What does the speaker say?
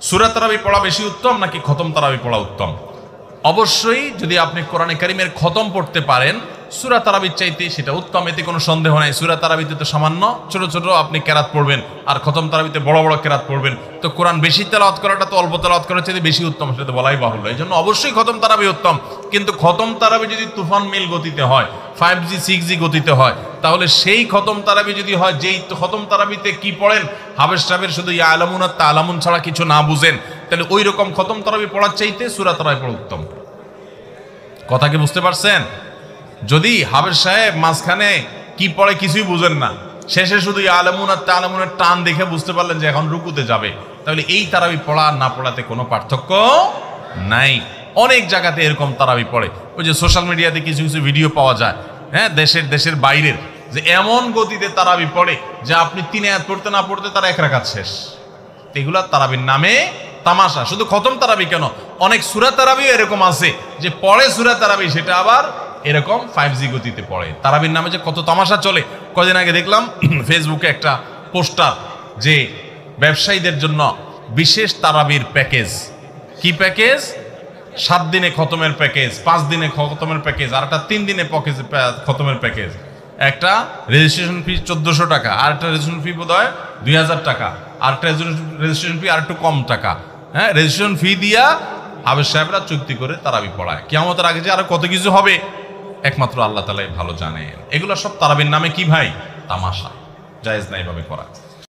সূরা তারাবি পড়া বেশি উত্তম নাকি খতম তারাবি পড়া উত্তম? অবশ্যই যদি আপনি কোরআনে কারিমের খতম পড়তে পারেন সূরা তারাবির চাইতে সেটা উত্তম, এতে কোনো সন্দেহ নাই। সূরা তারাবিতে তো সামান্য ছোট ছোট আপনি কেরাত পড়বেন, আর খতম তারাবিতে বড় বড় কেরাত পড়বেন। তো কোরআন বেশি তেলাওয়াত করাটা তো অল্প তেলাওয়াত করার চাইতে বেশি উত্তম, সেটা তো বলাই বাহুল্য। এই জন্য অবশ্যই খতম তারাবি উত্তম। কিন্তু খতম তারাবি যদি তুফান মিল গতিতে হয়, 5G 6G গতিতে হয়, তাহলে সেই খতম তারাবি যদি হয়, যেই খতম তারাবিতে কি পড়েন হাবেশ সাহেবের শুধু ইয়ালামুন আর তালামুন ছাড়া কিছু না বুঝেন, তাহলে ওই রকম খতম তারাবি পড়ার চাইতে সূরা তারাবি পড়া উত্তম। কথা কি বুঝতে পারছেন? যদি হাবেশ সাহেব মাঝখানে কি পড়ে কিছুই বুঝেন না, শেষে শুধু ইয়ালামুন আর তালামুনের টান দেখে বুঝতে পারলেন যে এখন রুকুতে যাবে, তাহলে এই তারাবি পড়া আর না পড়াতে কোনো পার্থক্য নাই। অনেক জায়গাতে এরকম তারাবি পড়ে, ওই যে সোশ্যাল মিডিয়াতে কিছু কিছু ভিডিও পাওয়া যায়, হ্যাঁ, দেশের বাইরের, যে এমন গতিতে তারাবি পড়ে যে আপনি 3 আয়াত পড়তে না পড়তে তারা 1 রাকাত শেষ। এগুলা তারাবির নামে তামাশা। শুধু খতম তারাবি কেন, অনেক সূরা তারাবি এরকম আছে যে পড়ে সূরা তারাবি, সেটা আবার এরকম 5G গতিতে পড়ে। তারাবির নামে যে কত তামাশা চলে। কদিন আগে দেখলাম ফেসবুকে একটা পোস্টার, যে ব্যবসায়ীদের জন্য বিশেষ তারাবির প্যাকেজ। কি প্যাকেজ? 7 দিনে খতমের প্যাকেজ, 5 দিনে খতমের প্যাকেজ, আর একটা 3 দিনে খতমের প্যাকেজ। একটা রেজিস্ট্রেশন ফি 1400 টাকা, আর একটা রেজিস্ট্রেশন ফি বোধ হয় 2000 টাকা, আর একটা রেজিস্ট্রেশন ফি আর একটু কম টাকা। হ্যাঁ, রেজিস্ট্রেশন ফি দিয়া হাবেশ সাহেবরা চুক্তি করে তারাবি পড়ায়। কিয়ামতের আগে যে আরো কত কিছু হবে একমাত্র আল্লাহ তাআলাই ভালো জানেন। এগুলো সব তারাবির নামে কি ভাই? তামাশা। জায়েজ নাই ভাবে করা।